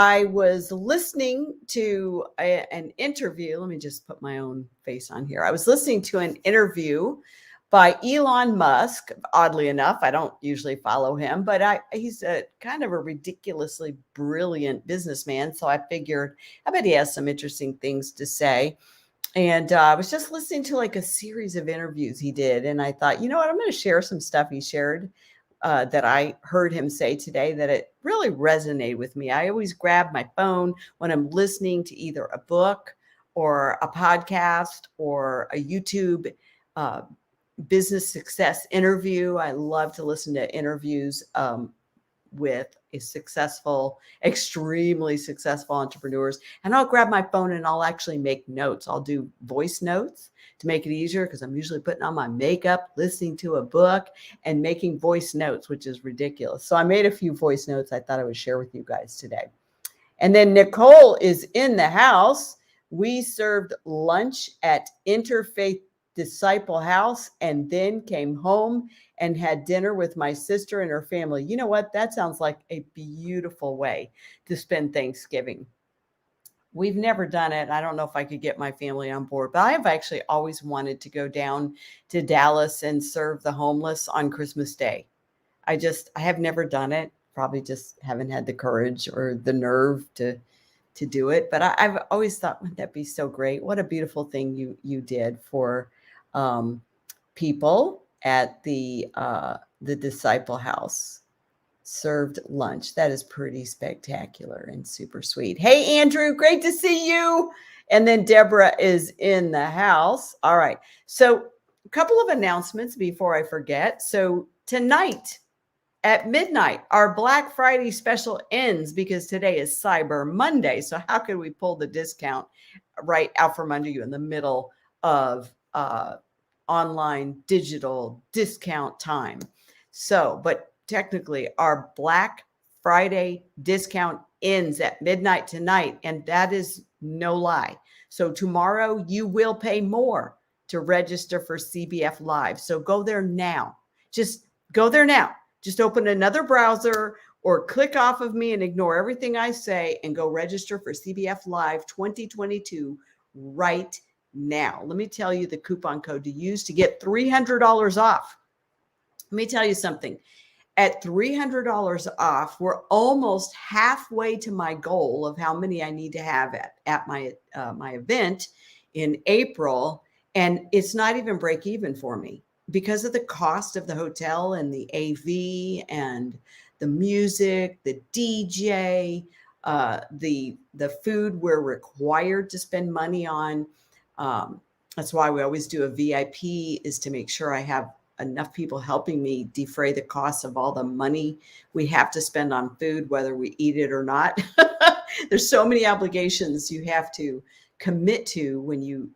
I was listening to an interview. Let me just put my own face on here. I was listening to an interview by Elon Musk. Oddly enough, I don't usually follow him, but he's a kind of a ridiculously brilliant businessman. So I figured, I bet he has some interesting things to say. And I was just listening to like a series of interviews he did. And I thought, you know what? I'm going to share some stuff he shared that I heard him say today that it really resonated with me. I always grab my phone when I'm listening to either a book or a podcast or a YouTube uh, business success interview. I love to listen to interviews with extremely successful entrepreneurs. And I'll grab my phone and I'll actually make notes. I'll do voice notes to make it easier because I'm usually putting on my makeup, listening to a book, and making voice notes, which is ridiculous. So I made a few voice notes I thought I would share with you guys today. And then Nicole is in the house. We served lunch at Interfaith Disciple House and then came home and had dinner with my sister and her family. You know what? That sounds like a beautiful way to spend Thanksgiving. We've never done it. I don't know if I could get my family on board, but I have actually always wanted to go down to Dallas and serve the homeless on Christmas Day. I have never done it. Probably just haven't had the courage or the nerve to do it. But I've always thought, wouldn't that be so great? What a beautiful thing you did for people at the Disciple House. Served lunch. That is pretty spectacular and super sweet. Hey, Andrew, great to see you. And then Deborah is in the house. All right. So a couple of announcements before I forget. So tonight at midnight, our Black Friday special ends because today is Cyber Monday. So how could we pull the discount right out from under you in the middle of online digital discount time? So, but technically our Black Friday discount ends at midnight tonight, and that is no lie. So tomorrow you will pay more to register for CBF Live. So go there now. Just go there now. Just open another browser or click off of me and ignore everything I say and go register for CBF Live 2022 right now. Let me tell you the coupon code to use to get $300 off. Let me tell you something. At $300 off, we're almost halfway to my goal of how many I need to have at my event in April. And it's not even break even for me because of the cost of the hotel and the AV and the music, the DJ, the food we're required to spend money on. That's why we always do a VIP, is to make sure I have enough people helping me defray the costs of all the money we have to spend on food, whether we eat it or not. There's so many obligations you have to commit to when you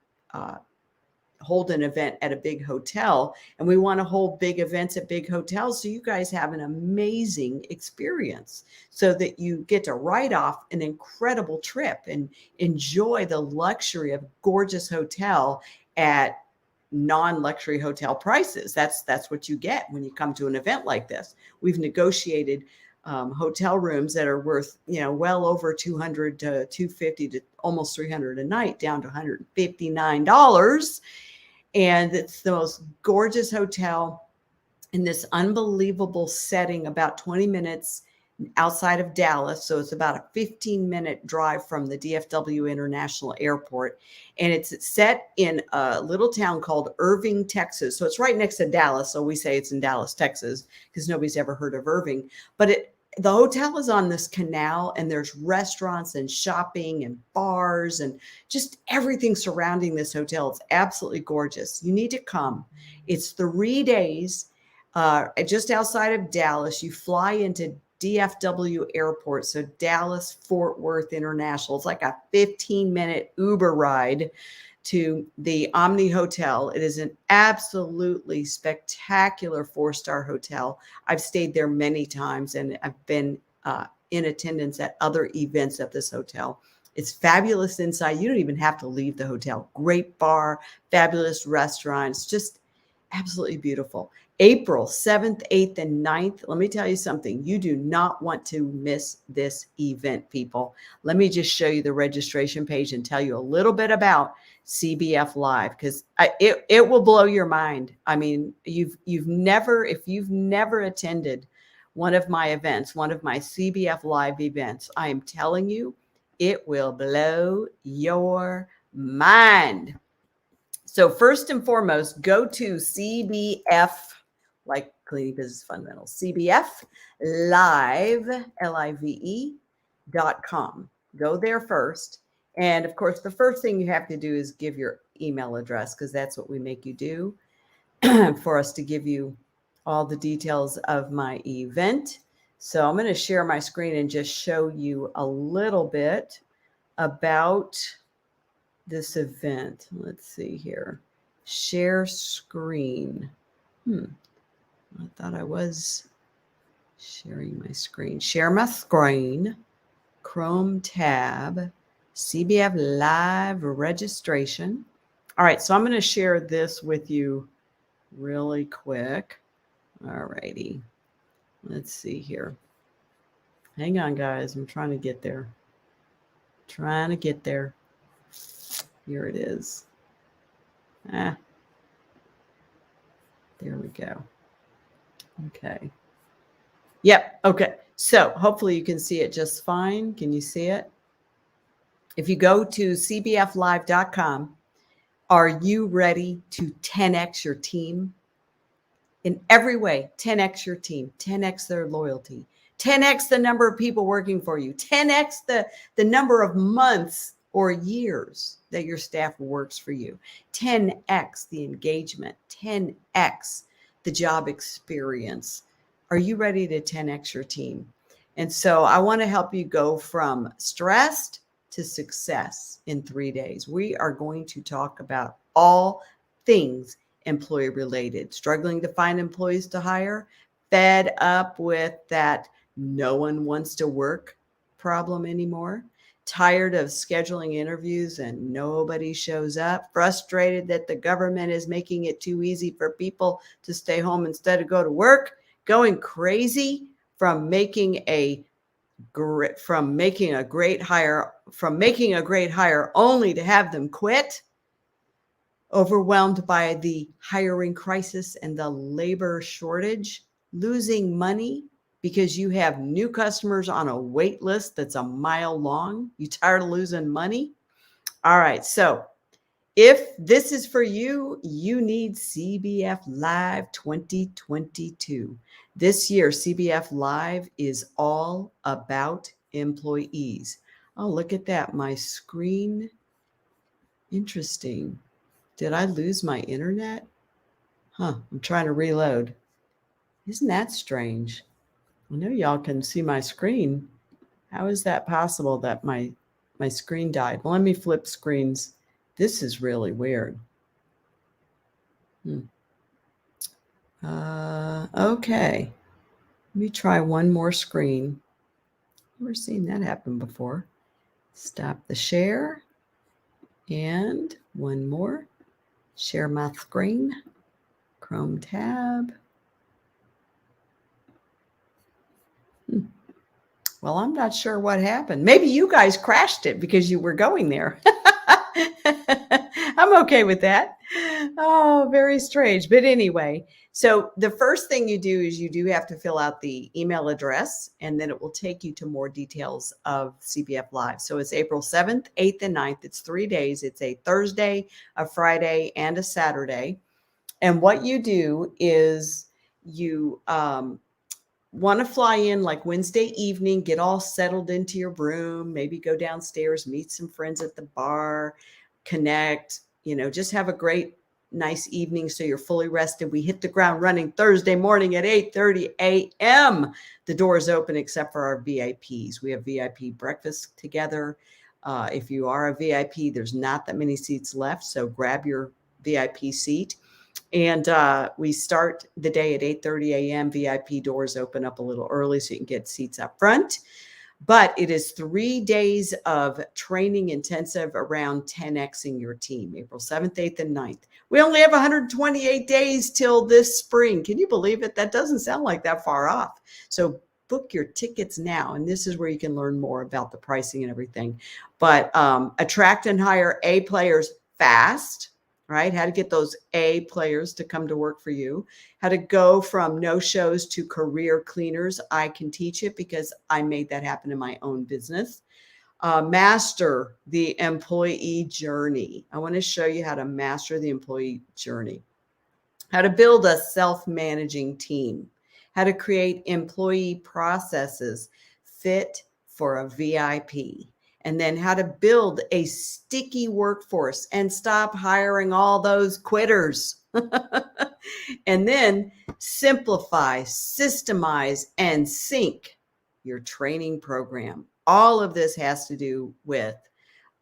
hold an event at a big hotel. And we want to hold big events at big hotels so you guys have an amazing experience, so that you get to write off an incredible trip and enjoy the luxury of a gorgeous hotel at non-luxury hotel prices. That's what you get when you come to an event like this. We've negotiated hotel rooms that are worth, well over $200 to $250 to almost $300 a night, down to $159. And it's the most gorgeous hotel in this unbelievable setting, about 20 minutes outside of Dallas. So it's about a 15-minute drive from the DFW International Airport. And it's set in a little town called Irving, Texas. So it's right next to Dallas. So we say it's in Dallas, Texas, because nobody's ever heard of Irving. But the hotel is on this canal, and there's restaurants and shopping and bars and just everything surrounding this hotel. It's absolutely gorgeous. You need to come. It's 3 days just outside of Dallas. You fly into DFW Airport, so Dallas Fort Worth International. It's like a 15-minute Uber ride to the Omni Hotel. It is an absolutely spectacular 4-star hotel. I've stayed there many times, and I've been in attendance at other events at this hotel. It's fabulous inside. You don't even have to leave the hotel. Great bar, fabulous restaurants, just absolutely beautiful. April 7th, 8th, and 9th. Let me tell you something. You do not want to miss this event, people. Let me just show you the registration page and tell you a little bit about CBF Live, because it will blow your mind. I mean, if you've never attended one of my events, one of my CBF Live events, I am telling you, it will blow your mind. So first and foremost, go to CBF, like Cleaning Business Fundamentals, CBF Live, LIVE.com. Go there first. And of course, the first thing you have to do is give your email address, because that's what we make you do for us to give you all the details of my event. So I'm going to share my screen and just show you a little bit about this event. Let's see here. Share screen. I thought I was sharing my screen. Share my screen. Chrome tab. CBF Live registration. All right, so I'm going to share this with you really quick. All righty. Let's see here. Hang on, guys. I'm trying to get there. Here it is. There we go. Okay. Yep. Okay. So hopefully you can see it just fine. Can you see it? If you go to cbflive.com, are you ready to 10x your team? In every way, 10x your team, 10x their loyalty, 10x the number of people working for you, 10x the number of months or years that your staff works for you, 10x the engagement, 10x the job experience. Are you ready to 10x your team? And so I want to help you go from stressed to success in 3 days. We are going to talk about all things employee related, struggling to find employees to hire, fed up with that no one wants to work problem anymore, tired of scheduling interviews and nobody shows up, frustrated that the government is making it too easy for people to stay home instead of go to work, going crazy from making a great hire only to have them quit, overwhelmed by the hiring crisis and the labor shortage, losing money because you have new customers on a wait list that's a mile long. You tired of losing money? All right. So if this is for you, you need CBF Live 2022. This year, CBF Live is all about employees. Oh, look at that. My screen. Interesting. Did I lose my internet? I'm trying to reload. Isn't that strange? I know y'all can see my screen. How is that possible that my screen died? Well, let me flip screens. This is really weird. Okay. Let me try one more screen. Never seen that happen before. Stop the share. And one more. Share my screen. Chrome tab. Well, I'm not sure what happened. Maybe you guys crashed it because you were going there. I'm okay with that. Oh, very strange. But anyway, so the first thing you do is you do have to fill out the email address, and then it will take you to more details of CBF Live. So it's April 7th, 8th, and 9th. It's 3 days. It's a Thursday, a Friday, and a Saturday. And what you do is you want to fly in like Wednesday evening, get all settled into your room, maybe go downstairs, meet some friends at the bar, connect, just have a great, nice evening so you're fully rested. We hit the ground running Thursday morning at 8:30 a.m. The doors open except for our VIPs. We have VIP breakfast together. If you are a VIP, there's not that many seats left, so grab your VIP seat. And we start the day at 8:30 a.m. VIP doors open up a little early so you can get seats up front. But it is 3 days of training intensive around 10xing your team, April 7th, 8th, and 9th. We only have 128 days till this spring. Can you believe it? That doesn't sound like that far off. So book your tickets now. And this is where you can learn more about the pricing and everything. But attract and hire A players fast, right? How to get those A players to come to work for you. How to go from no-shows to career cleaners. I can teach it because I made that happen in my own business. Master the employee journey. I want to show you how to master the employee journey. How to build a self-managing team. How to create employee processes fit for a VIP. And then how to build a sticky workforce and stop hiring all those quitters. And then simplify, systemize, and sync your training program. All of this has to do with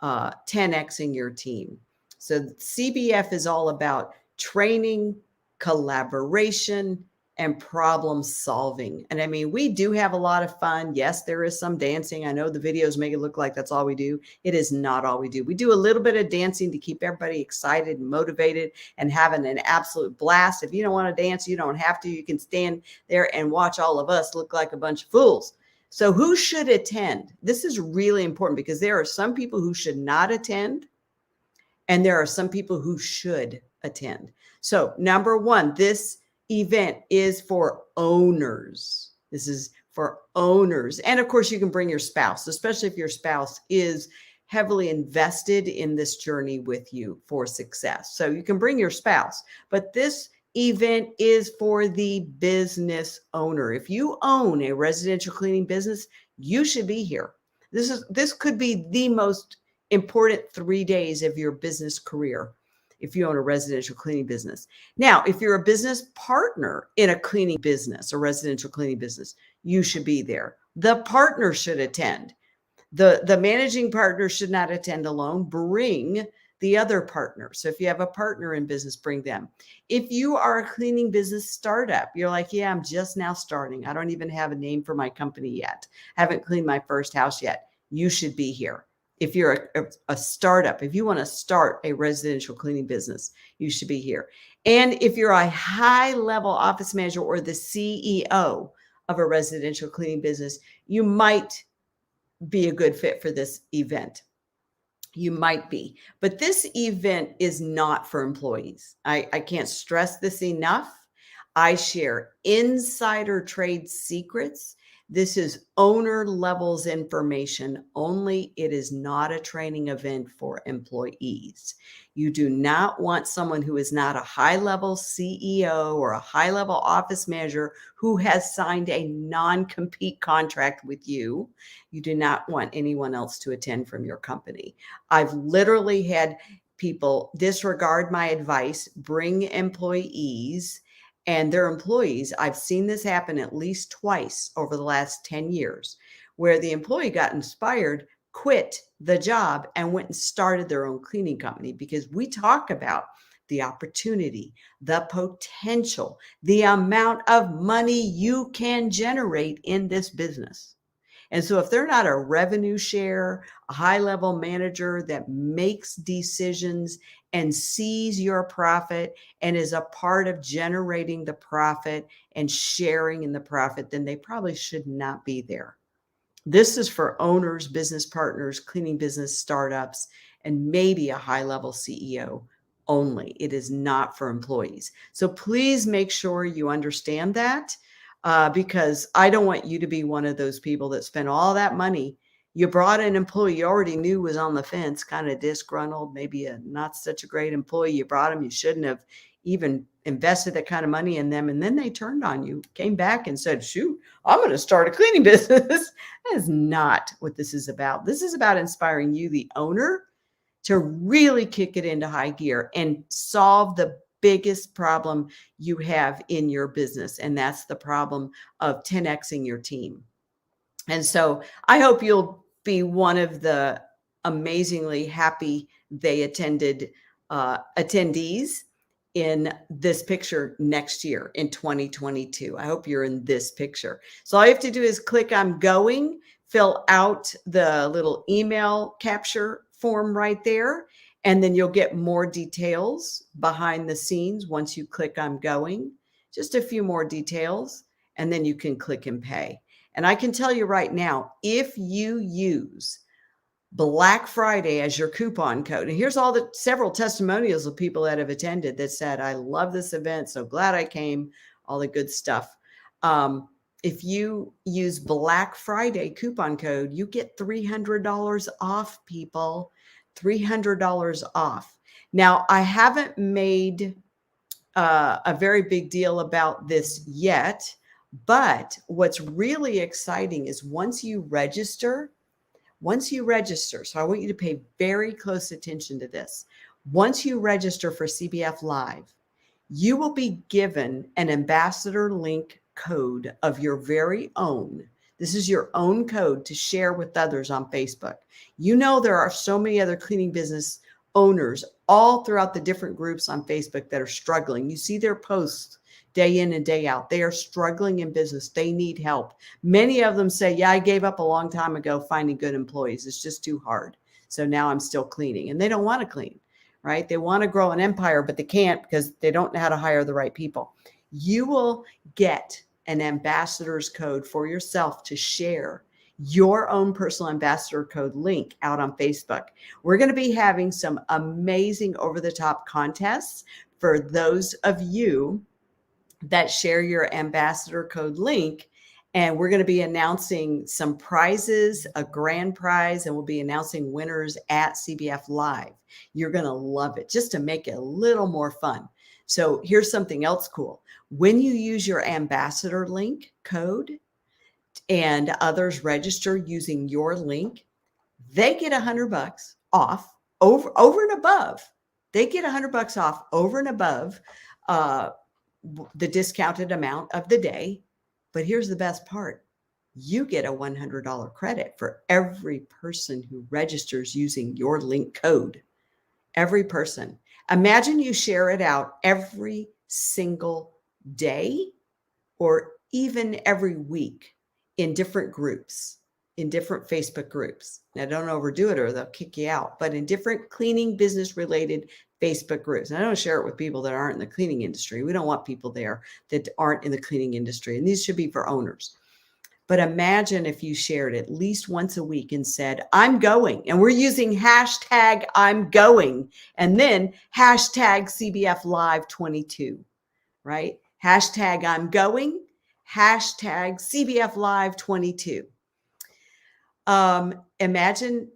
10xing your team. So CBF is all about training, collaboration, and problem solving. And I mean, we do have a lot of fun. Yes, there is some dancing. I know the videos make it look like that's all we do. It is not all we do. We do a little bit of dancing to keep everybody excited and motivated and having an absolute blast. If you don't want to dance, you don't have to. You can stand there and watch all of us look like a bunch of fools. So who should attend? This is really important because there are some people who should not attend, and there are some people who should attend. So number one, this event is for owners. This is for owners. And of course, you can bring your spouse, especially if your spouse is heavily invested in this journey with you for success. So you can bring your spouse, but this event is for the business owner. If you own a residential cleaning business, you should be here. This could be the most important 3 days of your business career if you own a residential cleaning business. Now, if you're a business partner in a cleaning business, a residential cleaning business, you should be there. The partner should attend. The managing partner should not attend alone. Bring the other partner. So if you have a partner in business, bring them. If you are a cleaning business startup, you're like, yeah, I'm just now starting. I don't even have a name for my company yet. I haven't cleaned my first house yet. You should be here. If you're a startup, if you want to start a residential cleaning business, you should be here. And if you're a high-level office manager or the CEO of a residential cleaning business, you might be a good fit for this event. You might be. But this event is not for employees. I can't stress this enough. I share insider trade secrets. This is owner levels information only. It is not a training event for employees. You do not want someone who is not a high-level CEO or a high-level office manager who has signed a non-compete contract with you. You do not want anyone else to attend from your company. I've literally had people disregard my advice, bring employees, and their employees. I've seen this happen at least twice over the last 10 years, where the employee got inspired, quit the job, and went and started their own cleaning company, because we talk about the opportunity, the potential, the amount of money you can generate in this business. And so if they're not a revenue share, a high-level manager that makes decisions and sees your profit and is a part of generating the profit and sharing in the profit, then they probably should not be there. This is for owners, business partners, cleaning business startups, and maybe a high-level CEO only. It is not for employees. So please make sure you understand that. Because I don't want you to be one of those people that spent all that money. You brought an employee you already knew was on the fence, kind of disgruntled, maybe a not such a great employee. You brought them. You shouldn't have even invested that kind of money in them. And then they turned on you, came back and said, shoot, I'm going to start a cleaning business. That is not what this is about. This is about inspiring you, the owner, to really kick it into high gear and solve the biggest problem you have in your business. And that's the problem of 10xing your team. And so I hope you'll be one of the amazingly happy they attended attendees in this picture next year in 2022. I hope you're in this picture. So all you have to do is click I'm going, fill out the little email capture form right there. And then you'll get more details behind the scenes once you click I'm going, just a few more details, and then you can click and pay. And I can tell you right now, if you use Black Friday as your coupon code, and here's all the several testimonials of people that have attended that said, I love this event, so glad I came, all the good stuff. If you use Black Friday coupon code, you get $300 off, people. $300 off. Now, I haven't made a very big deal about this yet, but what's really exciting is once you register, so I want you to pay very close attention to this. Once you register for CBF Live, you will be given an ambassador link code of your very own. This is your own code to share with others on Facebook. You know, there are so many other cleaning business owners all throughout the different groups on Facebook that are struggling. You see their posts day in and day out. They are struggling in business. They need help. Many of them say, yeah, I gave up a long time ago finding good employees. It's just too hard. So now I'm still cleaning, and they don't want to clean, right? They want to grow an empire, but they can't because they don't know how to hire the right people. You will get an ambassador's code for yourself to share your own personal ambassador code link out on Facebook. We're going to be having some amazing over-the-top contests for those of you that share your ambassador code link. And we're going to be announcing some prizes, a grand prize, and we'll be announcing winners at CBF Live. You're going to love it, just to make it a little more fun. So here's something else cool. When you use your ambassador link code and others register using your link, they get $100 off over and above. They get $100 off over and above the discounted amount of the day. But here's the best part. You get a $100 credit for every person who registers using your link code. Every person. Imagine you share it out every single day or even every week in different groups, in different Facebook groups. Now, don't overdo it or they'll kick you out, but in different cleaning business related Facebook groups. And I don't share it with people that aren't in the cleaning industry. We don't want people there that aren't in the cleaning industry. And these should be for owners. But imagine if you shared at least once a week and said, I'm going, and we're using hashtag I'm going, and then hashtag CBF Live 22, right? Hashtag I'm going, hashtag CBF Live 22. Imagine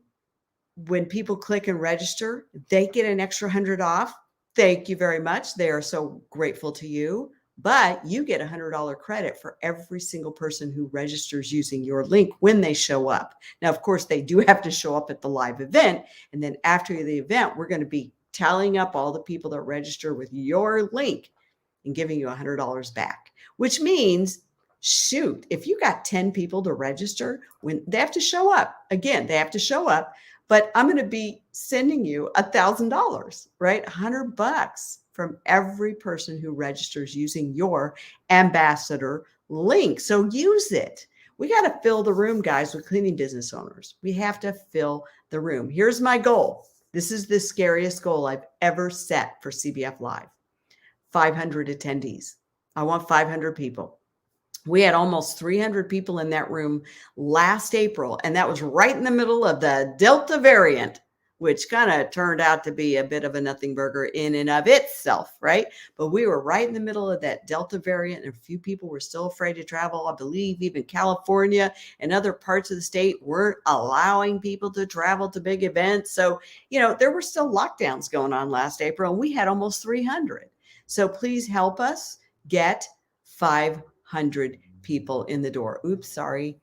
when people click and register, they get an extra $100 off. Thank you very much. They are so grateful to you. But you get a $100 credit for every single person who registers using your link when they show up. Now, of course, they do have to show up at the live event. And then after the event, we're going to be tallying up all the people that register with your link and giving you $100 back, which means, shoot, if you got 10 people to register, when they have to show up, again, they have to show up, but I'm going to be sending you $1,000, right? $100 from every person who registers using your ambassador link. So use it. We got to fill the room, guys, with cleaning business owners. We have to fill the room. Here's my goal. This is the scariest goal I've ever set for CBF Live. 500 attendees. I want 500 people. We had almost 300 people in that room last April, and that was right in the middle of the Delta variant, which kind of turned out to be a bit of a nothing burger in and of itself, right? But we were right in the middle of that Delta variant, and a few people were still afraid to travel. I believe even California and other parts of the state weren't allowing people to travel to big events. So, there were still lockdowns going on last April, and we had almost 300. So please help us get 500 people in the door. Oops, sorry.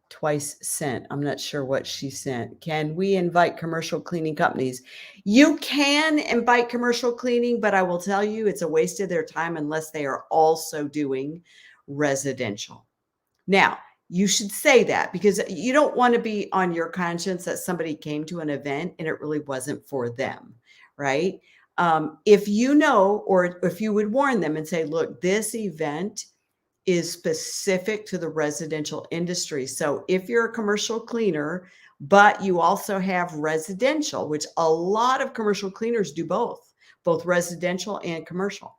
Twice sent. I'm not sure what she sent. Can we invite commercial cleaning companies? You can invite commercial cleaning, but I will tell you it's a waste of their time unless they are also doing residential. Now, you should say that because you don't want to be on your conscience that somebody came to an event and it really wasn't for them, right? If you know, or if you would warn them and say, look, this event is specific to the residential industry. So if you're a commercial cleaner, but you also have residential, which a lot of commercial cleaners do both residential and commercial,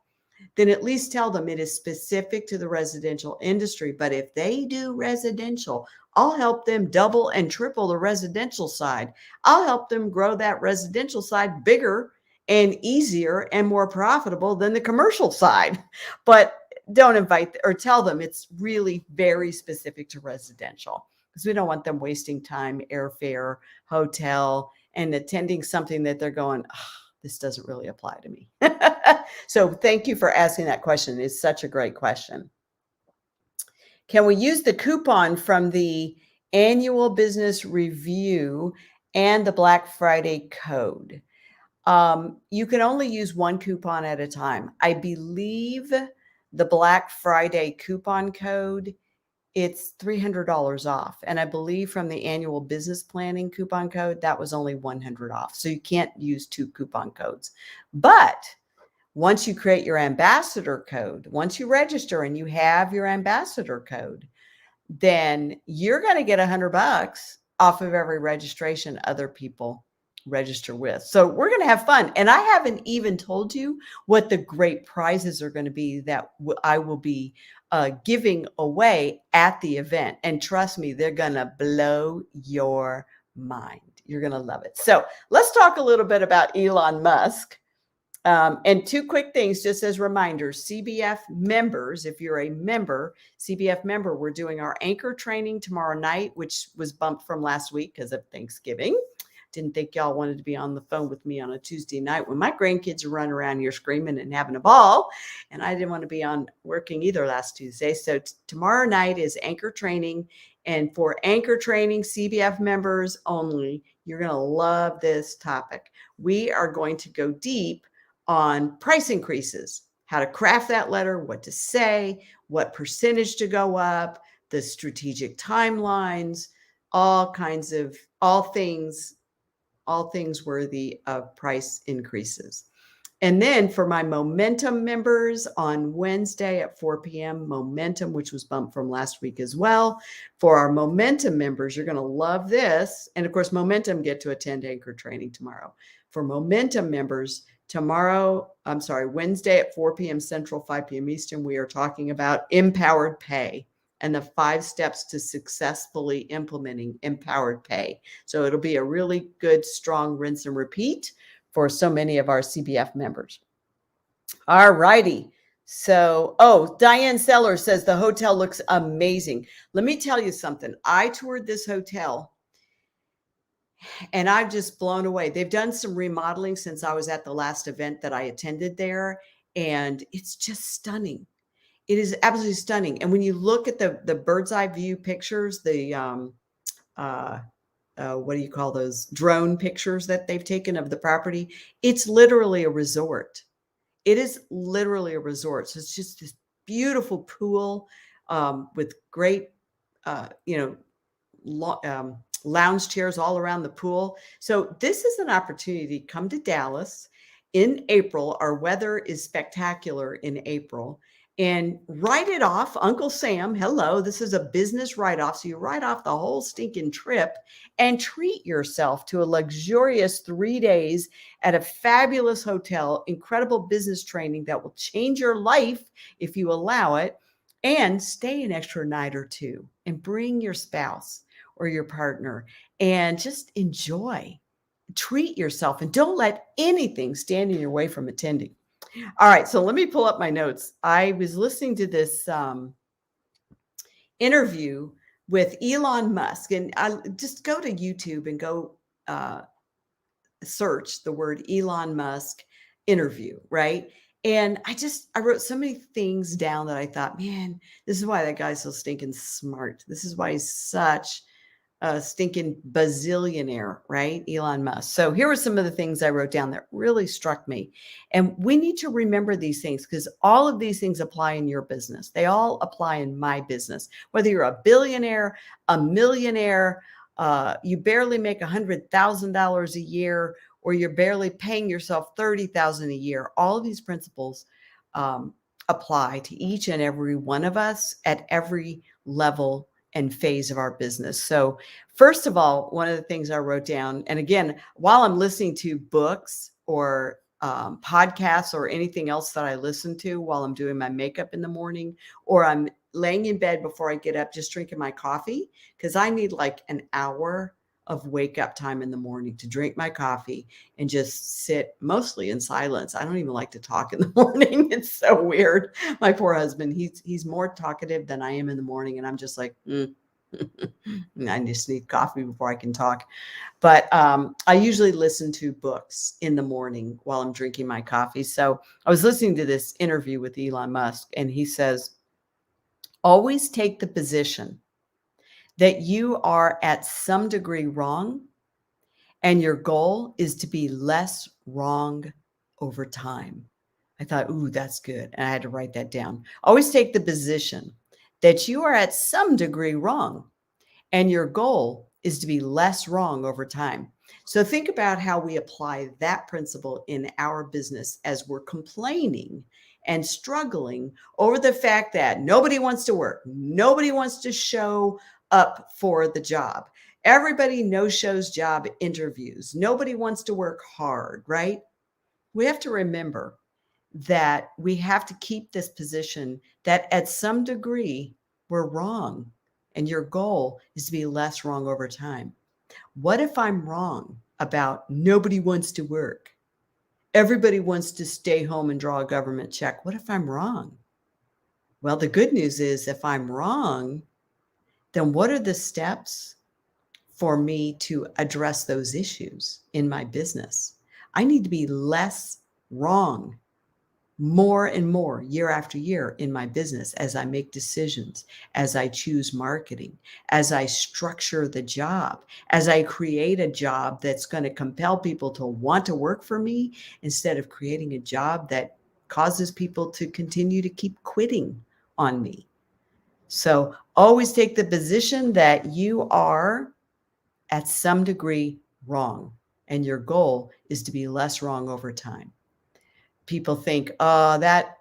then at least tell them it is specific to the residential industry. But if they do residential, I'll help them double and triple the residential side. I'll help them grow that residential side bigger and easier and more profitable than the commercial side. But don't invite or tell them it's really very specific to residential, because we don't want them wasting time, airfare, hotel, and attending something that they're going, oh, this doesn't really apply to me. So thank you for asking that question. It's such a great question. Can we use the coupon from the annual business review and the Black Friday code? You can only use one coupon at a time. I believe the Black Friday coupon code, it's $300 off. And I believe from the annual business planning coupon code, that was only $100 off. So you can't use two coupon codes. But once you create your ambassador code, once you register and you have your ambassador code, then you're going to get $100 off of every registration other people register with. So we're going to have fun. And I haven't even told you what the great prizes are going to be that I will be giving away at the event. And trust me, they're going to blow your mind. You're going to love it. So let's talk a little bit about Elon Musk. And two quick things, just as reminders, CBF members, if you're a member, CBF member, we're doing our anchor training tomorrow night, which was bumped from last week because of Thanksgiving. Didn't think y'all wanted to be on the phone with me on a Tuesday night when my grandkids are running around here screaming and having a ball. And I didn't want to be on working either last Tuesday. So tomorrow night is anchor training. And for anchor training, CBF members only, you're going to love this topic. We are going to go deep on price increases, how to craft that letter, what to say, what percentage to go up, the strategic timelines, all things worthy of price increases. And then for my Momentum members on Wednesday at 4 p.m., Momentum, which was bumped from last week as well. For our Momentum members, you're going to love this. And of course, Momentum get to attend anchor training tomorrow. For Momentum members, Wednesday at 4 p.m. Central, 5 p.m. Eastern, we are talking about empowered pay and the 5 steps to successfully implementing empowered pay. So it'll be a really good, strong rinse and repeat for so many of our CBF members. All righty. So, Diane Sellers says the hotel looks amazing. Let me tell you something. I toured this hotel and I'm just blown away. They've done some remodeling since I was at the last event that I attended there, and it's just stunning. It is absolutely stunning. And when you look at the bird's eye view pictures, the what do you call those drone pictures that they've taken of the property? It's literally a resort. It is literally a resort. So it's just this beautiful pool with great, lounge chairs all around the pool. So this is an opportunity to come to Dallas in April. Our weather is spectacular in April. And write it off. Uncle Sam, hello. This is a business write-off. So you write off the whole stinking trip and treat yourself to a luxurious 3 days at a fabulous hotel, incredible business training that will change your life if you allow it, and stay an extra night or two and bring your spouse or your partner and just enjoy. Treat yourself and don't let anything stand in your way from attending. All right, so let me pull up my notes. I was listening to this interview with Elon Musk, and I just go to YouTube and go search the word Elon Musk interview, right? And I wrote so many things down that I thought, man, this is why that guy's so stinking smart. This is why he's such a stinking bazillionaire, right? Elon Musk. So here were some of the things I wrote down that really struck me. And we need to remember these things because all of these things apply in your business. They all apply in my business. Whether you're a billionaire, a millionaire, you barely make $100,000 a year, or you're barely paying yourself $30,000 a year. All of these principles apply to each and every one of us at every level and phase of our business. So, first of all, one of the things I wrote down, and again, while I'm listening to books or podcasts or anything else that I listen to while I'm doing my makeup in the morning, or I'm laying in bed before I get up, just drinking my coffee, because I need like an hour of wake up time in the morning to drink my coffee and just sit mostly in silence. I don't even like to talk in the morning. It's so weird. My poor husband, he's more talkative than I am in the morning, and I'm just like, I just need coffee before I can talk. But I usually listen to books in the morning while I'm drinking my coffee. So I was listening to this interview with Elon Musk, and he says, always take the position that you are at some degree wrong, and your goal is to be less wrong over time. I thought, ooh, that's good. And I had to write that down. Always take the position that you are at some degree wrong, and your goal is to be less wrong over time. So think about how we apply that principle in our business as we're complaining and struggling over the fact that nobody wants to work, nobody wants to show up for the job. Everybody no shows job interviews. Nobody wants to work hard, right? We have to remember that we have to keep this position that at some degree we're wrong, and your goal is to be less wrong over time. What if I'm wrong about nobody wants to work? Everybody wants to stay home and draw a government check. What if I'm wrong? Well, the good news is if I'm wrong, then what are the steps for me to address those issues in my business? I need to be less wrong more and more year after year in my business as I make decisions, as I choose marketing, as I structure the job, as I create a job that's going to compel people to want to work for me instead of creating a job that causes people to continue to keep quitting on me. So always take the position that you are at some degree wrong, and your goal is to be less wrong over time. People think, oh, that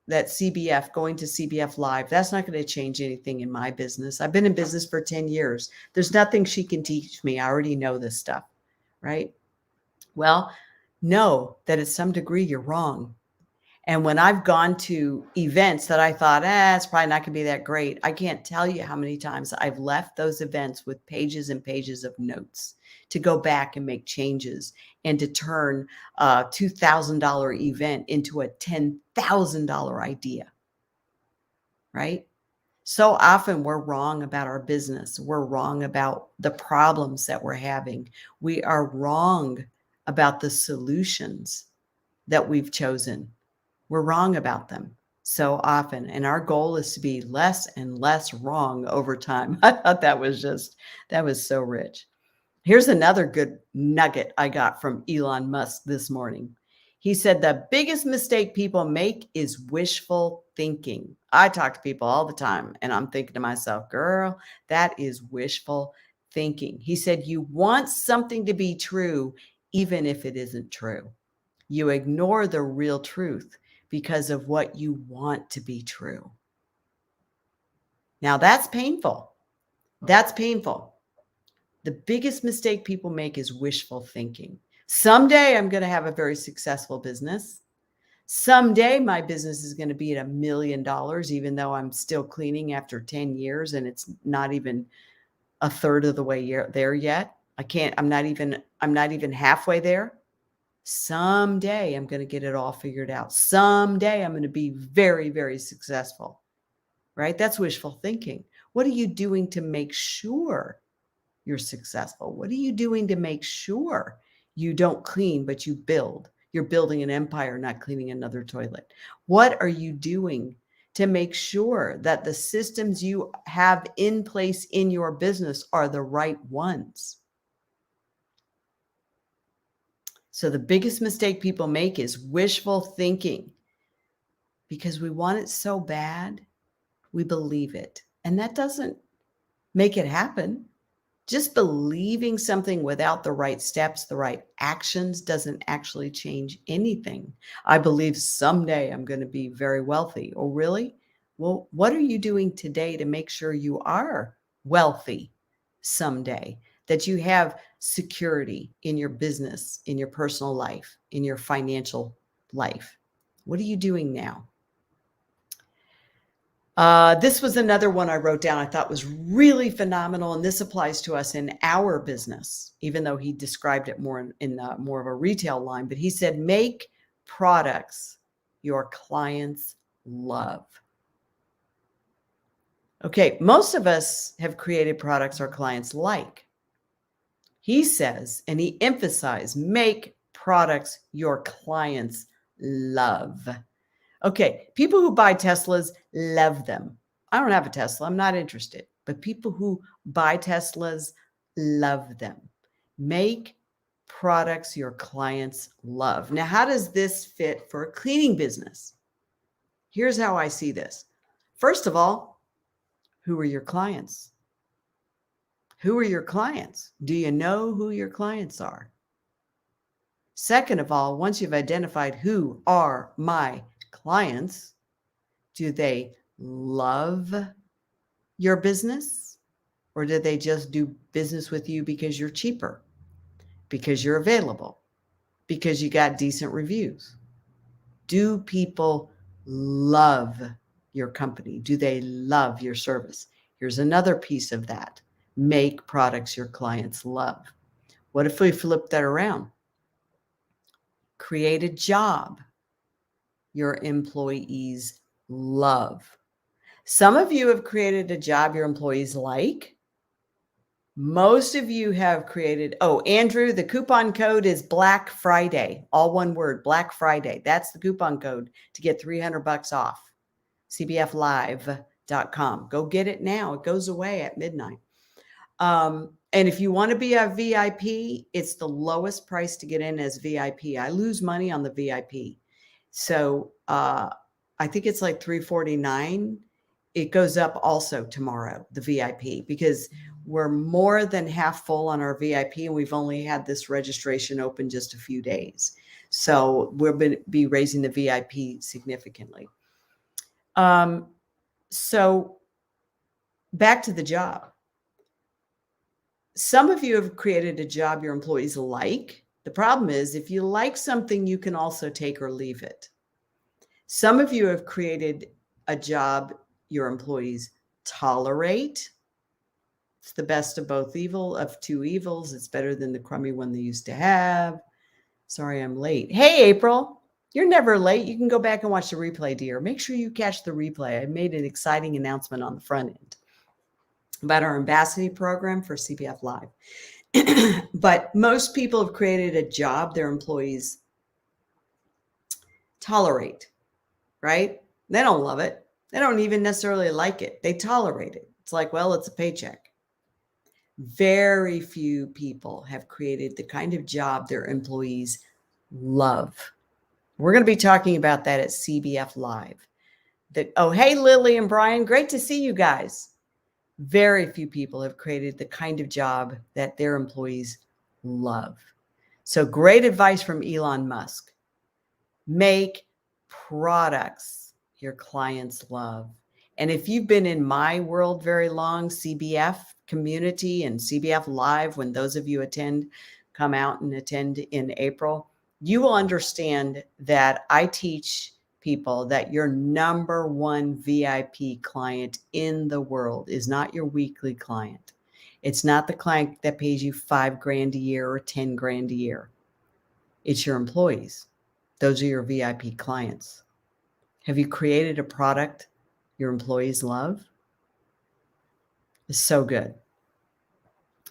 CBF, going to CBF Live, that's not going to change anything in my business. I've been in business for 10 years. There's nothing she can teach me. I already know this stuff, right? Well, know that at some degree you're wrong. And when I've gone to events that I thought, it's probably not going to be that great, I can't tell you how many times I've left those events with pages and pages of notes to go back and make changes and to turn a $2,000 event into a $10,000 idea, right? So often we're wrong about our business. We're wrong about the problems that we're having. We are wrong about the solutions that we've chosen. We're wrong about them so often. And our goal is to be less and less wrong over time. I thought that was so rich. Here's another good nugget I got from Elon Musk this morning. He said the biggest mistake people make is wishful thinking. I talk to people all the time and I'm thinking to myself, girl, that is wishful thinking. He said, you want something to be true, even if it isn't true. You ignore the real truth because of what you want to be true. Now that's painful. That's painful. The biggest mistake people make is wishful thinking. Someday I'm going to have a very successful business. Someday my business is going to be at $1 million, even though I'm still cleaning after 10 years and it's not even a third of the way there yet. I'm not even halfway there. Someday I'm going to get it all figured out. Someday I'm going to be very, very successful, right? That's wishful thinking. What are you doing to make sure you're successful? What are you doing to make sure you don't clean, but you build? You're building an empire, not cleaning another toilet. What are you doing to make sure that the systems you have in place in your business are the right ones? So the biggest mistake people make is wishful thinking because we want it so bad, we believe it. And that doesn't make it happen. Just believing something without the right steps, the right actions doesn't actually change anything. I believe someday I'm going to be very wealthy. Oh, really? Well, what are you doing today to make sure you are wealthy someday? That you have security in your business, in your personal life, in your financial life? What are you doing now? This was another one I wrote down I thought was really phenomenal, and this applies to us in our business, even though he described it more in more of a retail line. But he said, make products your clients love. Okay, most of us have created products our clients like. He says, and he emphasized, make products your clients love. Okay, people who buy Teslas love them. I don't have a Tesla. I'm not interested. But people who buy Teslas love them. Make products your clients love. Now, how does this fit for a cleaning business? Here's how I see this. First of all, who are your clients? Who are your clients? Do you know who your clients are? Second of all, once you've identified who are my clients, do they love your business, or do they just do business with you because you're cheaper, because you're available, because you got decent reviews? Do people love your company? Do they love your service? Here's another piece of that. Make products your clients love. What if we flip that around? Create a job your employees love. Some of you have created a job your employees like. Most of you have created, oh, Andrew, the coupon code is Black Friday, all one word, Black Friday. That's the coupon code to get $300 off, cbflive.com. Go get it now. It goes away at midnight. And if you want to be a VIP, it's the lowest price to get in as VIP. I lose money on the VIP. So I think it's like $349. It goes up also tomorrow, the VIP, because we're more than half full on our VIP, and we've only had this registration open just a few days. So we're going to be raising the VIP significantly. So back to the job. Some of you have created a job your employees like. The problem is, if you like something, you can also take or leave it. Some of you have created a job your employees tolerate. It's the best of two evils. It's better than the crummy one they used to have. Sorry, I'm late. Hey, April, you're never late. You can go back and watch the replay, dear. Make sure you catch the replay. I made an exciting announcement on the front end about our ambassador program for CBF Live. But most people have created a job their employees tolerate, right? They don't love it. They don't even necessarily like it. They tolerate it. It's like, well, it's a paycheck. Very few people have created the kind of job their employees love. We're going to be talking about that at CBF Live. Oh, hey, Lily and Brian, great to see you guys. Very few people have created the kind of job that their employees love. So great advice from Elon Musk. Make products your clients love. And if you've been in my world very long, CBF community and CBF Live, when those of you come out and attend in April, you will understand that I teach people that your number one VIP client in the world is not your weekly client. It's not the client that pays you $5,000 a year or $10,000 a year. It's your employees. Those are your VIP clients. Have you created a product your employees love? It's so good.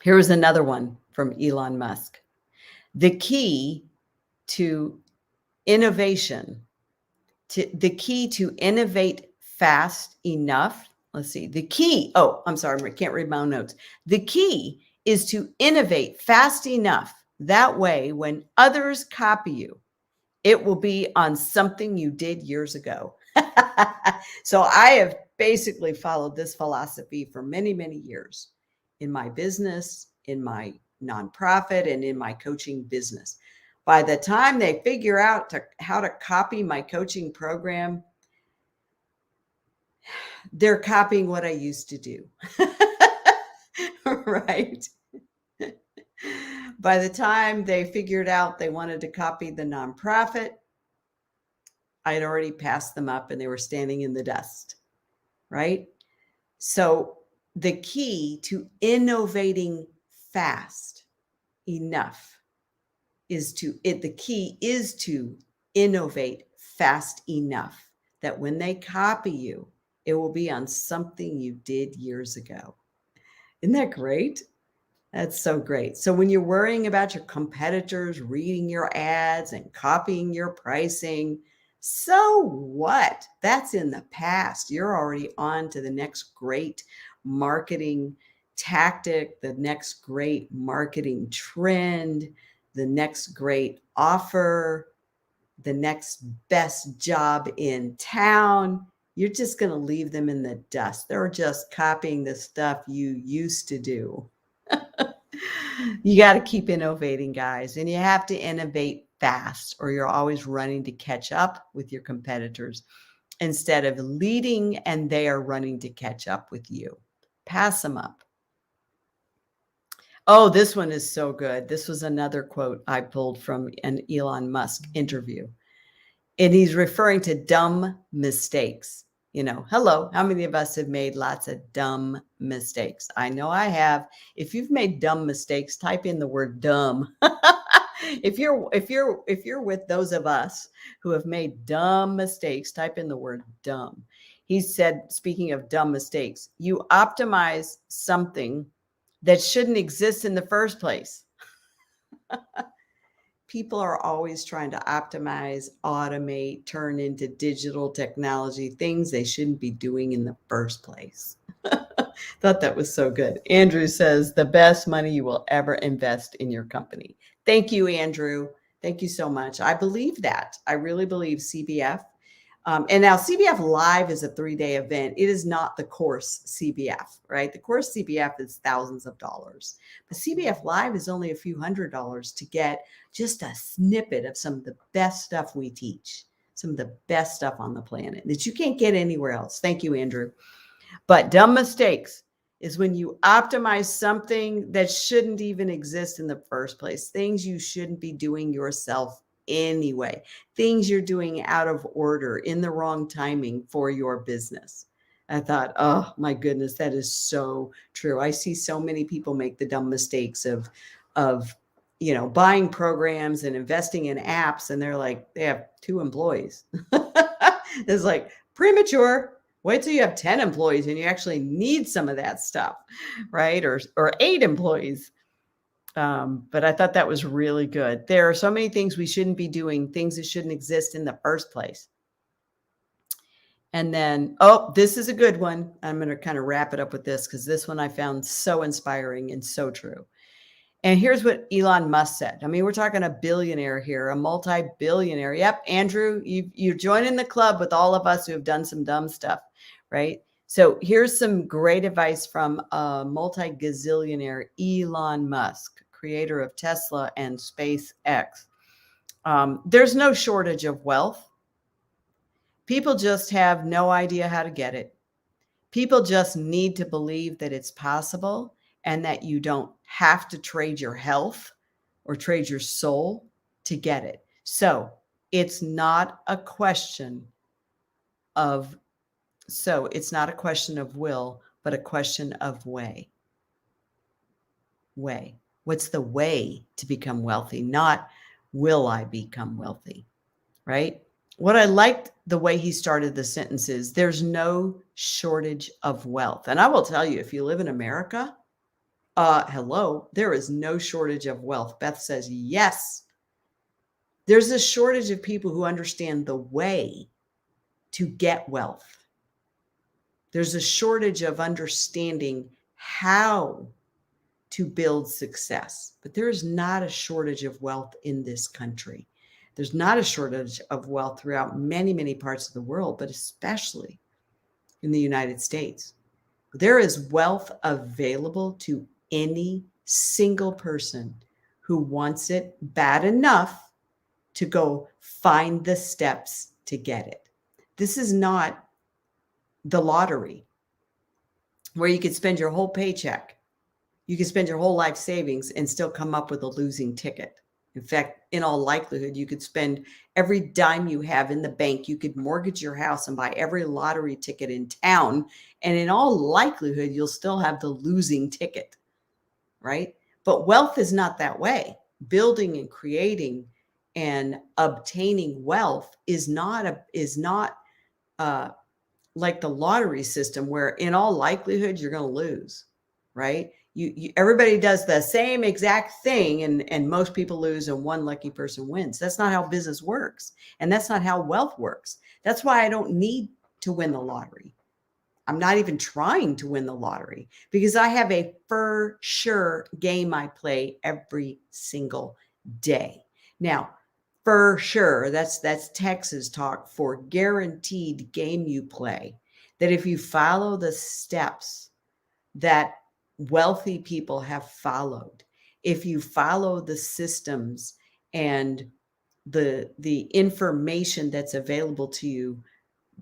Here is another one from Elon Musk. The key to innovation, the key to innovate fast enough. Let's see. I can't read my own notes. The key is to innovate fast enough. That way, when others copy you, it will be on something you did years ago. So I have basically followed this philosophy for many, many years in my business, in my nonprofit and in my coaching business. By the time they figure out how to copy my coaching program, they're copying what I used to do. Right? By the time they figured out they wanted to copy the nonprofit, I had already passed them up and they were standing in the dust, right? So the key to innovating fast enough the key is to innovate fast enough that when they copy you, it will be on something you did years ago. Isn't that great? That's so great. So when you're worrying about your competitors reading your ads and copying your pricing, so what? That's in the past. You're already on to the next great marketing tactic, the next great marketing trend, the next great offer, the next best job in town. You're just going to leave them in the dust. They're just copying the stuff you used to do. You got to keep innovating, guys, and you have to innovate fast or you're always running to catch up with your competitors instead of leading and they are running to catch up with you. Pass them up. Oh, this one is so good. This was another quote I pulled from an Elon Musk interview. And he's referring to dumb mistakes. Hello, how many of us have made lots of dumb mistakes? I know I have. If you've made dumb mistakes, type in the word dumb. If you're with those of us who have made dumb mistakes, type in the word dumb. He said, speaking of dumb mistakes, you optimize something that shouldn't exist in the first place. People are always trying to optimize, automate, turn into digital technology, things they shouldn't be doing in the first place. Thought that was so good. Andrew says, the best money you will ever invest in your company. Thank you, Andrew. Thank you so much. I believe that. I really believe CBF. And now CBF Live is a 3-day event. It is not the course CBF, right? The course CBF is thousands of dollars. But CBF Live is only a few $100s to get just a snippet of some of the best stuff we teach, some of the best stuff on the planet that you can't get anywhere else. Thank you, Andrew. But dumb mistakes is when you optimize something that shouldn't even exist in the first place, things you shouldn't be doing yourself anyway, things you're doing out of order, in the wrong timing for your business. I thought, oh my goodness, that is so true. I see so many people make the dumb mistakes of buying programs and investing in apps, and they're like, they have 2 employees. It's like premature. Wait till you have 10 employees and you actually need some of that stuff, right? Or 8 employees. But I thought that was really good. There are so many things we shouldn't be doing, things that shouldn't exist in the first place. And then, this is a good one. I'm going to kind of wrap it up with this because this one I found so inspiring and so true. And here's what Elon Musk said. I mean, we're talking a billionaire here, a multi-billionaire. Yep, Andrew, you're joining the club with all of us who have done some dumb stuff, right? So here's some great advice from a multi-gazillionaire, Elon Musk, creator of Tesla and SpaceX. There's no shortage of wealth. People just have no idea how to get it. People just need to believe that it's possible and that you don't have to trade your health or trade your soul to get it. So it's not a question of will, but a question of way. Way. What's the way to become wealthy? Not will I become wealthy, right? What I liked the way he started the sentence is there's no shortage of wealth. And I will tell you, if you live in America, hello, there is no shortage of wealth. Beth says, yes. There's a shortage of people who understand the way to get wealth. There's a shortage of understanding how to build success, but there is not a shortage of wealth in this country. There's not a shortage of wealth throughout many, many parts of the world, but especially in the United States. There is wealth available to any single person who wants it bad enough to go find the steps to get it. This is not the lottery where you could spend your whole paycheck. You could spend your whole life savings and still come up with a losing ticket. In fact, in all likelihood, you could spend every dime you have in the bank. You could mortgage your house and buy every lottery ticket in town. And in all likelihood, you'll still have the losing ticket, right? But wealth is not that way. Building and creating and obtaining wealth is not like the lottery system, where in all likelihood you're going to lose, right? Everybody does the same exact thing, and most people lose and one lucky person wins. That's not how business works, and that's not how wealth works. That's why I don't need to win the lottery. I'm not even trying to win the lottery, because I have a for sure game I play every single day. Now, for sure, that's Texas talk for guaranteed game you play, that if you follow the steps that wealthy people have followed, if you follow the systems and the information that's available to you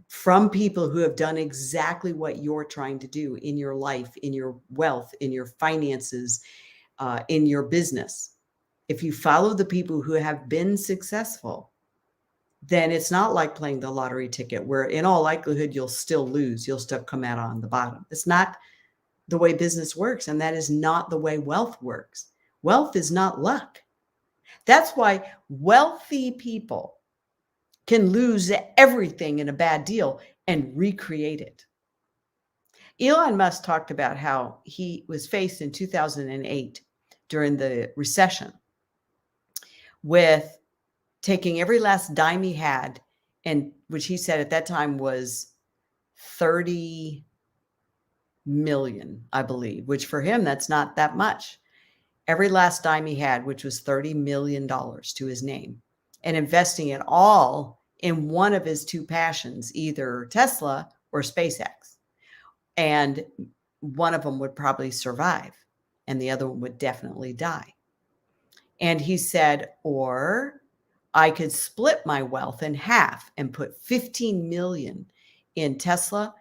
from people who have done exactly what you're trying to do in your life, in your wealth, in your finances, in your business, if you follow the people who have been successful, then it's not like playing the lottery ticket, where in all likelihood you'll still lose. You'll still come out on the bottom. It's not the way business works, and that is not the way wealth works. Wealth is not luck. That's why wealthy people can lose everything in a bad deal and recreate it. Elon Musk talked about how he was faced in 2008 during the recession with taking every last dime he had, and which he said at that time was 30 million, I believe, which for him, that's not that much. Every last dime he had, which was $30 million to his name, and investing it all in one of his two passions, either Tesla or SpaceX. And one of them would probably survive, and the other one would definitely die. And he said, or I could split my wealth in half and put 15 million in Tesla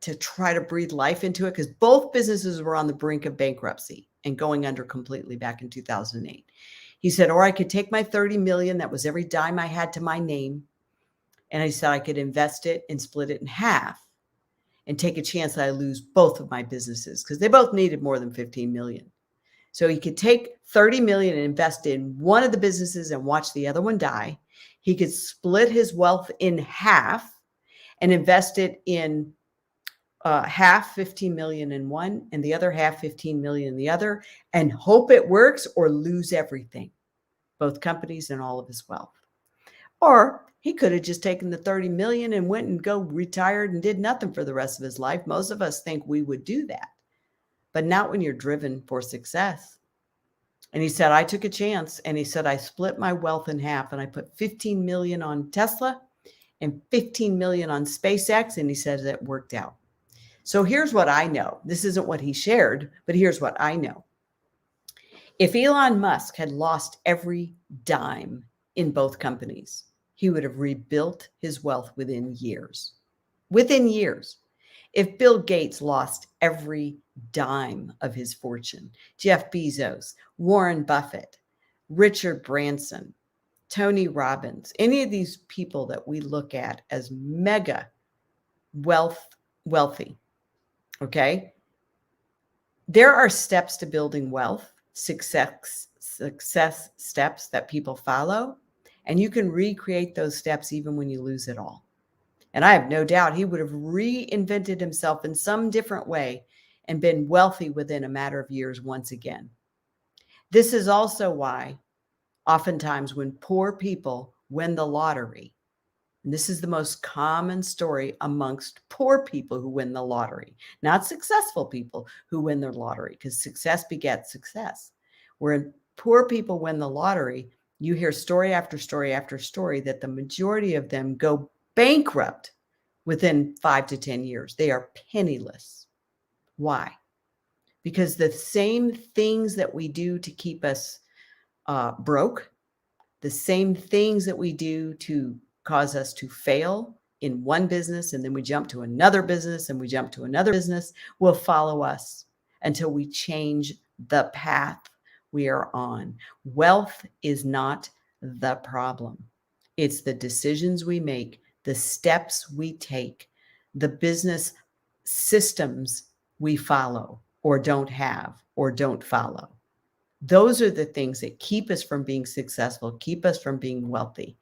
to try to breathe life into it, because both businesses were on the brink of bankruptcy and going under completely back in 2008. He said, or I could take my 30 million, that was every dime I had to my name, and I said I could invest it and split it in half and take a chance that I lose both of my businesses, because they both needed more than 15 million. So he could take 30 million and invest in one of the businesses and watch the other one die. He could split his wealth in half and invest it in half 15 million in one and the other half 15 million in the other, and hope it works or lose everything, both companies and all of his wealth. Or he could have just taken the 30 million and went and go retired and did nothing for the rest of his life. Most of us think we would do that, but not when you're driven for success. And he said, I took a chance. And he said, I split my wealth in half and I put 15 million on Tesla and 15 million on SpaceX. And he says it worked out. So here's what I know. This isn't what he shared, but here's what I know. If Elon Musk had lost every dime in both companies, he would have rebuilt his wealth within years. Within years. If Bill Gates lost every dime of his fortune, Jeff Bezos, Warren Buffett, Richard Branson, Tony Robbins, any of these people that we look at as mega wealthy, okay? There are steps to building wealth, success steps that people follow, and you can recreate those steps even when you lose it all. And I have no doubt he would have reinvented himself in some different way and been wealthy within a matter of years once again. This is also why oftentimes when poor people win the lottery, and this is the most common story amongst poor people who win the lottery, not successful people who win the lottery, because success begets success. Where poor people win the lottery, you hear story after story after story that the majority of them go bankrupt within 5 to 10 years. They are penniless. Why? because the same things that we do to keep us broke, the same things that we do to cause us to fail in one business, and then we jump to another business and we jump to another business, will follow us until we change the path we are on. Wealth is not the problem. It's the decisions we make, the steps we take, the business systems we follow or don't have or don't follow. Those are the things that keep us from being successful, keep us from being wealthy.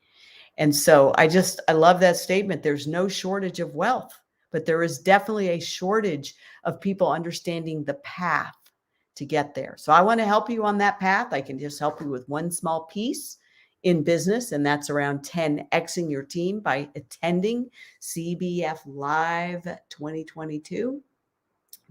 And so I love that statement. There's no shortage of wealth, but there is definitely a shortage of people understanding the path to get there. So I want to help you on that path. I can just help you with one small piece in business, and that's around 10xing your team by attending CBF Live 2022.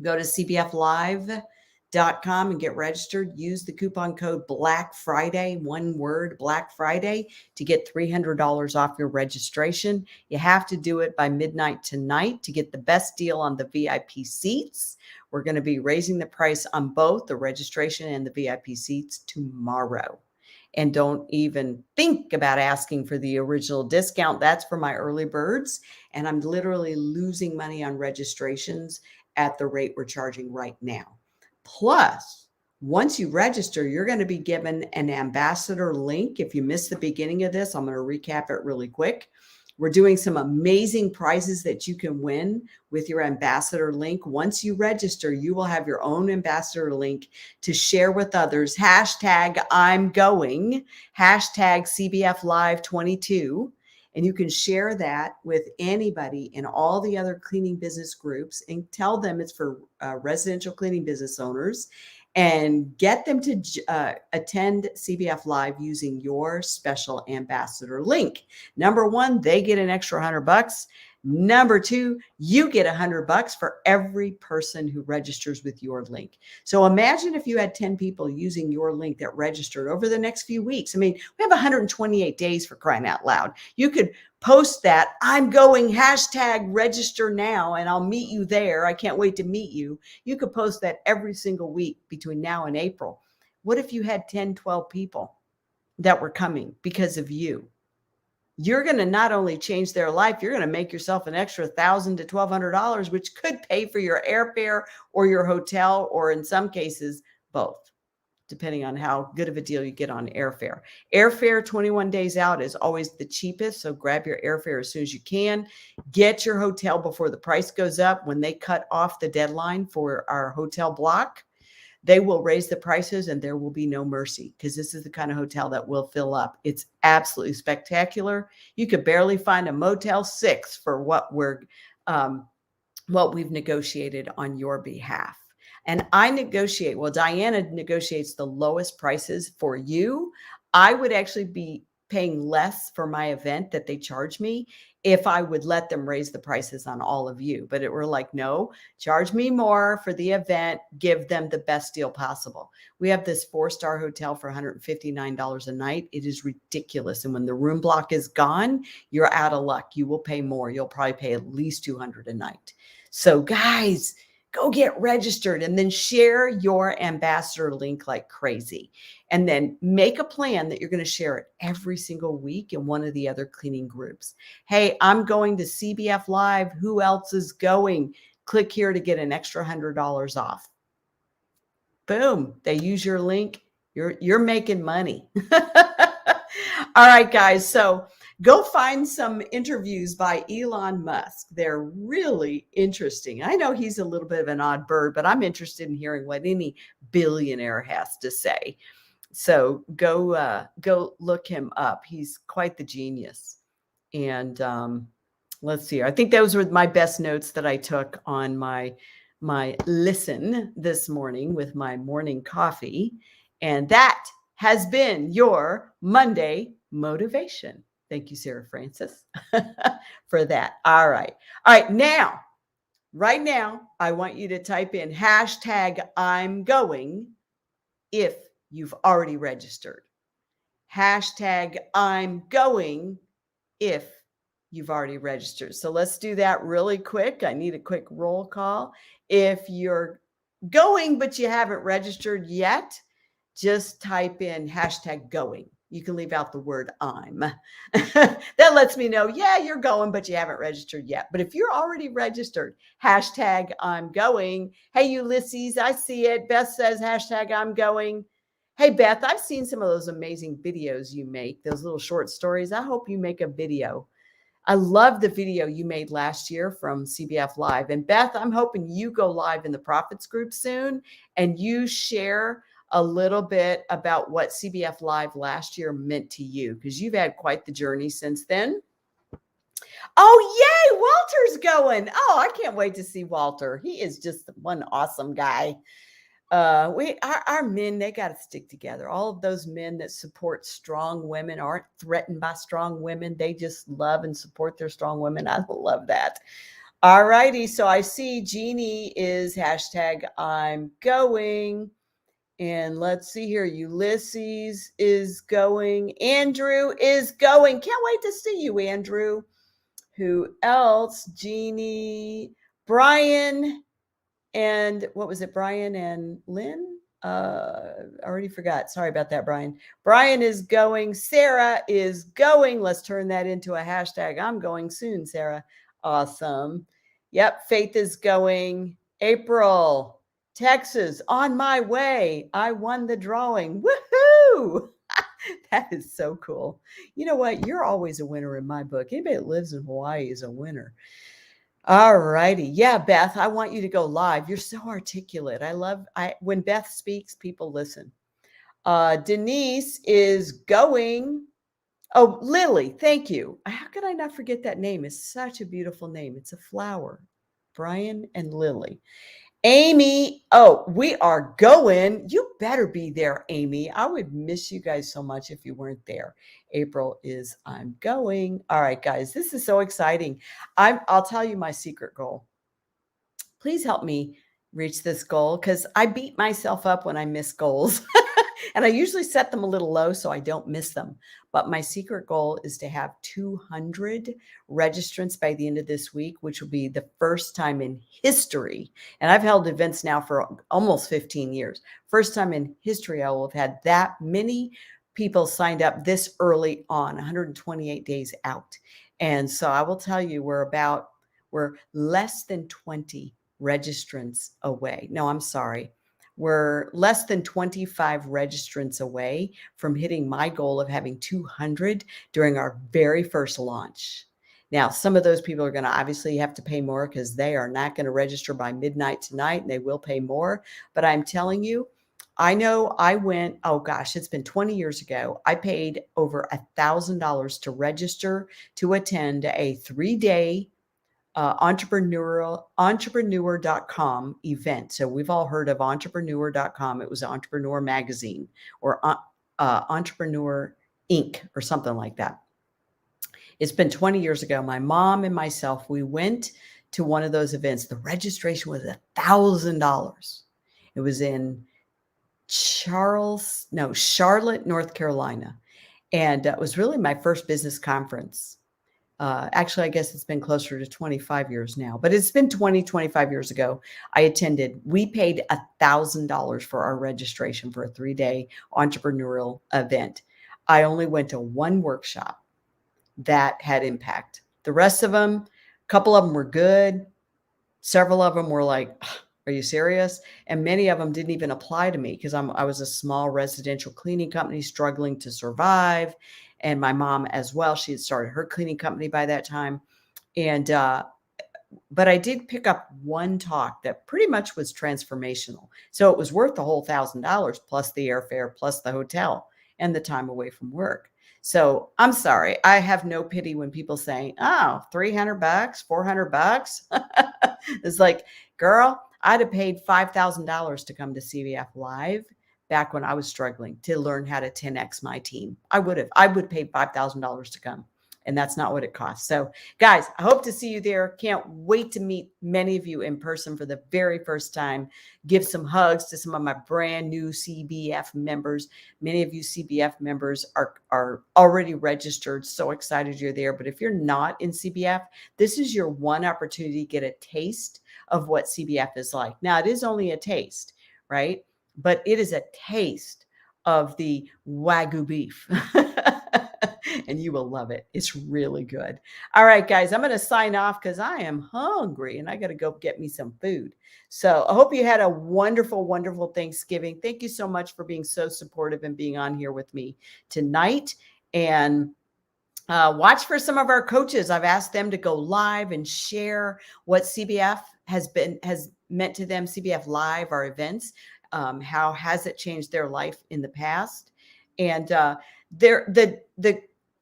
Go to cbflive.com and get registered. Use the coupon code Black Friday, one word, Black Friday, to get $300 off your registration. You have to do it by midnight tonight to get the best deal on the VIP seats. We're going to be raising the price on both the registration and the VIP seats tomorrow. And don't even think about asking for the original discount. That's for my early birds. And I'm literally losing money on registrations at the rate we're charging right now. Plus, once you register, you're going to be given an ambassador link. If you missed the beginning of this, I'm going to recap it really quick. We're doing some amazing prizes that you can win with your ambassador link. Once you register, you will have your own ambassador link to share with others. Hashtag I'm going, hashtag CBF Live 22. And you can share that with anybody in all the other cleaning business groups and tell them it's for residential cleaning business owners, and get them to attend CBF Live using your special ambassador link. Number one, they get an extra $100. Number two, you get $100 for every person who registers with your link. So imagine if you had 10 people using your link that registered over the next few weeks. I mean, we have 128 days, for crying out loud. You could post that, I'm going, hashtag register now, and I'll meet you there. I can't wait to meet you. You could post that every single week between now and April. What if you had 10, 12 people that were coming because of you? You're going to not only change their life, you're going to make yourself an extra $1,000 to $1,200, which could pay for your airfare or your hotel, or in some cases, both, depending on how good of a deal you get on airfare. Airfare 21 days out is always the cheapest, so grab your airfare as soon as you can. Get your hotel before the price goes up. When they cut off the deadline for our hotel block, they will raise the prices and there will be no mercy, because this is the kind of hotel that will fill up. It's absolutely spectacular. You could barely find a Motel 6 for what we've negotiated on your behalf. And Diana negotiates the lowest prices for you. I would actually be paying less for my event that they charge me if I would let them raise the prices on all of you. But we're like, no, charge me more for the event, give them the best deal possible. We have this 4-star hotel for $159 a night. It is ridiculous. And when the room block is gone, you're out of luck. You will pay more. You'll probably pay at least $200 a night. So guys, go get registered and then share your ambassador link like crazy. And then make a plan that you're going to share it every single week in one of the other cleaning groups. Hey, I'm going to CBF Live. Who else is going? Click here to get an extra $100 off. Boom. They use your link. You're making money. All right, guys. So go find some interviews by Elon Musk. They're really interesting. I know he's a little bit of an odd bird, but I'm interested in hearing what any billionaire has to say. So go look him up. He's quite the genius. And let's see. I think those were my best notes that I took on my listen this morning with my morning coffee. And that has been your Monday motivation. Thank you, Sarah Francis, for that. All right. Now, right now, I want you to type in hashtag I'm going if you've already registered. Hashtag I'm going if you've already registered. So let's do that really quick. I need a quick roll call. If you're going, but you haven't registered yet, just type in hashtag going. You can leave out the word I'm. That lets me know, yeah, you're going, but you haven't registered yet. But if you're already registered, hashtag I'm going. Hey, Ulysses, I see it. Beth says hashtag I'm going. Hey, Beth, I've seen some of those amazing videos you make, those little short stories. I hope you make a video. I love the video you made last year from CBF Live. And Beth, I'm hoping you go live in the Profits Group soon and you share a little bit about what CBF Live last year meant to you, because you've had quite the journey since then. Oh, yay, Walter's going. Oh, I can't wait to see Walter. He is just one awesome guy. Our men, they got to stick together. All of those men that support strong women aren't threatened by strong women. They just love and support their strong women. I love that. All righty. So I see Jeannie is hashtag I'm going. And let's see here. Ulysses is going. Andrew is going. Can't wait to see you, Andrew. Who else? Jeannie, Brian, and what was it? Brian and Lynn? I already forgot. Sorry about that, Brian. Brian is going. Sarah is going. Let's turn that into a hashtag. I'm going soon, Sarah. Awesome. Yep. Faith is going. April, Texas, on my way. I won the drawing. Woohoo! That is so cool. You know what? You're always a winner in my book. Anybody that lives in Hawaii is a winner. All righty. Yeah, Beth, I want you to go live. You're so articulate. When Beth speaks, people listen. Denise is going. Oh, Lily, thank you. How could I not forget that name? It's such a beautiful name. It's a flower. Brian and Lily. Amy, oh, we are going. You better be there, Amy. I would miss you guys so much if you weren't there. April is I'm going. All right, guys, this is so exciting. I'll tell you my secret goal. Please help me reach this goal because I beat myself up when I miss goals. And I usually set them a little low so I don't miss them. But my secret goal is to have 200 registrants by the end of this week, which will be the first time in history. And I've held events now for almost 15 years. First time in history I will have had that many people signed up this early on, 128 days out. And so I will tell you, we're less than 20 registrants away. No, I'm sorry. We're less than 25 registrants away from hitting my goal of having 200 during our very first launch. Now, some of those people are going to obviously have to pay more because they are not going to register by midnight tonight, and they will pay more. But I'm telling you, I know I went, oh gosh, it's been 20 years ago. I paid over $1,000 to register to attend a 3-day entrepreneur.com event. So we've all heard of entrepreneur.com. It was Entrepreneur Magazine or Entrepreneur Inc. or something like that. It's been 20 years ago. My mom and myself, we went to one of those events. The registration was $1,000. It was in Charlotte, North Carolina. And it was really my first business conference. Actually, I guess it's been closer to 25 years now, but it's been 25 years ago. I attended. We paid $1,000 for our registration for a 3-day entrepreneurial event. I only went to one workshop that had impact. The rest of them, a couple of them were good. Several of them were like, are you serious? And many of them didn't even apply to me because I was a small residential cleaning company struggling to survive. And my mom as well, she had started her cleaning company by that time. And, but I did pick up one talk that pretty much was transformational. So it was worth the whole $1,000 plus the airfare, plus the hotel and the time away from work. So I'm sorry. I have no pity when people say, oh, $300, $400. It's like, girl, I'd have paid $5,000 to come to CBF Live back when I was struggling to learn how to 10X my team. I would pay $5,000 to come. And that's not what it costs. So guys, I hope to see you there. Can't wait to meet many of you in person for the very first time. Give some hugs to some of my brand new CBF members. Many of you CBF members are already registered. So excited you're there. But if you're not in CBF, this is your one opportunity to get a taste of what CBF is like. Now, it is only a taste, right? But it is a taste of the Wagyu beef. And you will love it. It's really good. All right, guys, I'm going to sign off because I am hungry and I got to go get me some food. So I hope you had a wonderful, wonderful Thanksgiving. Thank you so much for being so supportive and being on here with me tonight. And watch for some of our coaches. I've asked them to go live and share what CBF has meant to them. CBF Live, our events. How has it changed their life in the past? And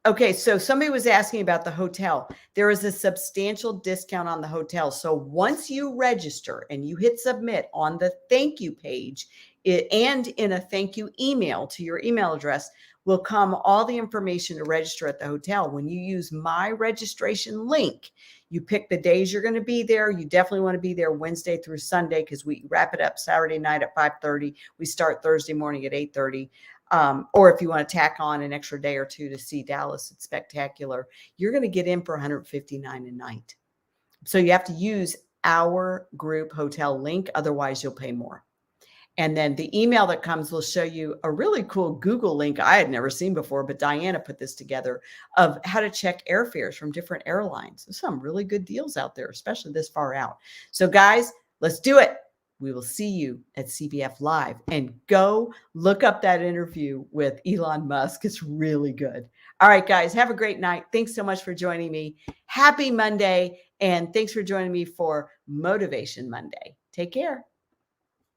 okay, so somebody was asking about the hotel. There is a substantial discount on the hotel. So once you register and you hit submit on the thank you page and in a thank you email to your email address, will come all the information to register at the hotel. When you use my registration link, you pick the days you're going to be there. You definitely want to be there Wednesday through Sunday because we wrap it up Saturday night at 5:30. We start Thursday morning at 8:30. Or if you want to tack on an extra day or two to see Dallas, it's spectacular. You're going to get in for $159 a night. So you have to use our group hotel link. Otherwise, you'll pay more. And then the email that comes will show you a really cool Google link I had never seen before, but Diana put this together of how to check airfares from different airlines. There's some really good deals out there, especially this far out. So guys, let's do it. We will see you at CBF Live, and go look up that interview with Elon Musk. It's really good. All right, guys, have a great night. Thanks so much for joining me. Happy Monday. And thanks for joining me for Motivation Monday. Take care.